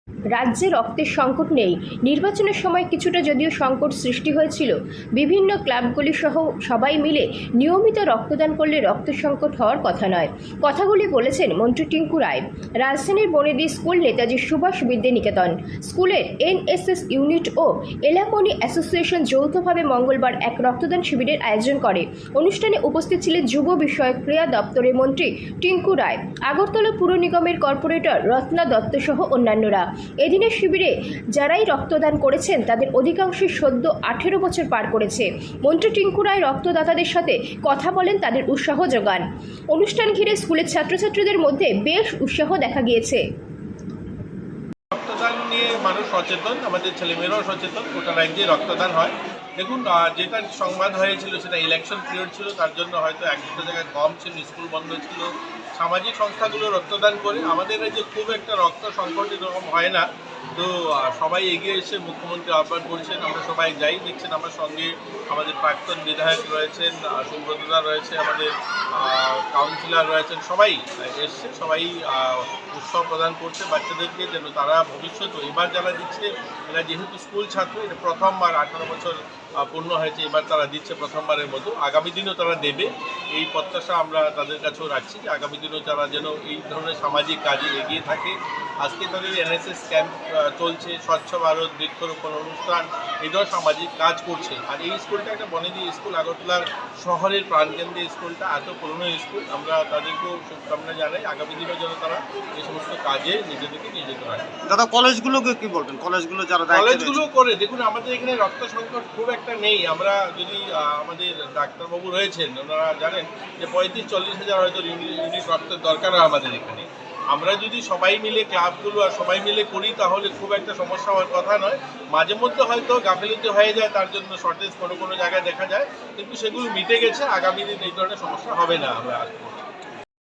রাজ্যে রক্তের সংকট নেই। নির্বাচনের সময় কিছুটা যদিও সংকট সৃষ্টি হয়েছিল, বিভিন্ন ক্লাবগুলি সহ সবাই মিলে নিয়মিত রক্তদান করলে রক্ত সংকট হওয়ার কথা নয়। কথাগুলি বলেছেন মন্ত্রী টিঙ্কু রায়। রাজধানীর বনেদি স্কুল নেতাজি সুভাষ বিদ্যানিকেতন স্কুলের এনএসএস ইউনিট ও এলামনি অ্যাসোসিয়েশন যৌথভাবে মঙ্গলবার এক রক্তদান শিবিরের আয়োজন করে। অনুষ্ঠানে উপস্থিত ছিলেন যুব বিষয়ক ক্রীড়া দপ্তরের মন্ত্রী টিঙ্কু রায়, আগরতলা পুর নিগমের কর্পোরেটর রত্না দত্ত সহ অন্যান্যরা। এদিনের শিবিরে যারাই রক্তদান করেছেন তাদের অধিকাংশই সদ্য 18 বছর পার করেছে। মন্ত্রী টিঙ্কু রায় রক্তদাতাদের সাথে কথা বলেন, তাদের উৎসাহ যোগান। অনুষ্ঠান ঘিরে স্কুলের ছাত্রছাত্রীদের মধ্যে বেশ উৎসাহ দেখা গিয়েছে। রক্তদান নিয়ে মানুষ সচেতন, আমাদের ছেলেমেয়েরাও সচেতন। গোটা রাজ্যে রক্তদান হয়। দেখুন, যেটা সংবাদ হয়েছিল সেটা ইলেকশন পিরিয়ড ছিল, তার জন্য হয়তো এক দুটো জায়গায় কম ছিল, স্কুল বন্ধ ছিল। সামাজিক সংস্থাগুলো রক্তদান করে। আমাদের রাজ্যে খুব একটা রক্ত সংকট এরকম হয় না, তো সবাই এগিয়ে এসে মুখ্যমন্ত্রী আহ্বান করছেন, আমরা সবাই যাই। দেখছেন আমার সঙ্গে আমাদের প্রাক্তন বিধায়ক রয়েছেন, সুব্রতদা রয়েছে, আমাদের কাউন্সিলর রয়েছেন, সবাই এসছে। সবাই উৎসব প্রদান করছে বাচ্চাদেরকে, যেন তারা ভবিষ্যতে এবার যারা দিচ্ছে, এরা যেহেতু স্কুল ছাত্র, এটা প্রথমবার 18 বছর পূর্ণ হয়েছে, এবার তারা দিচ্ছে প্রথমবারের মতো। আগামী দিনও তারা দেবে, এই প্রত্যাশা আমরা তাদের কাছেও রাখছি যে আগামী দিনও তারা যেন এই ধরনের সামাজিক কাজে এগিয়ে থাকে। আজকে তাদের এনএসএস ক্যাম্প চলছে, স্বচ্ছ ভারত, বৃক্ষরোপণ অনুষ্ঠান, এই ধরনের সামাজিক কাজ করছে। আর এই স্কুলটা একটা বনেদি স্কুল, আগরতলার শহরের প্রাণকেন্দ্রে স্কুলটা, এত পুরনো স্কুল। আমরা তাদেরকেও শুভকামনা জানাই, আগামী দিনও যেন তারা এই সমস্ত কাজে নিজেদেরকে নিয়োজিত রাখে। দাদা, কলেজগুলোকে কি বলবেন? কলেজগুলো যারা কলেজগুলো করে দেখুন, আমাদের এখানে রক্ত সংকট খুব একটা নেই। আমরা যদি আমাদের ডাক্তারবাবু রয়েছেন, ওনারা জানেন যে 35-40 হাজার হয়তো ইউনিট রক্তের দরকার হয় আমাদের এখানে। আমরা যদি সবাই মিলে ক্লাবগুলো আর সবাই মিলে করি তাহলে খুব একটা সমস্যা হওয়ার কথা নয়। মাঝে মধ্যে হয়তো গাফিলতি হয়ে যায়, তার জন্য শর্টেজ কোনো কোনো জায়গায় দেখা যায়, কিন্তু সেগুলো মিটে গেছে। আগামী দিন এই ধরনের সমস্যা হবে না, আমরা আশা করছি।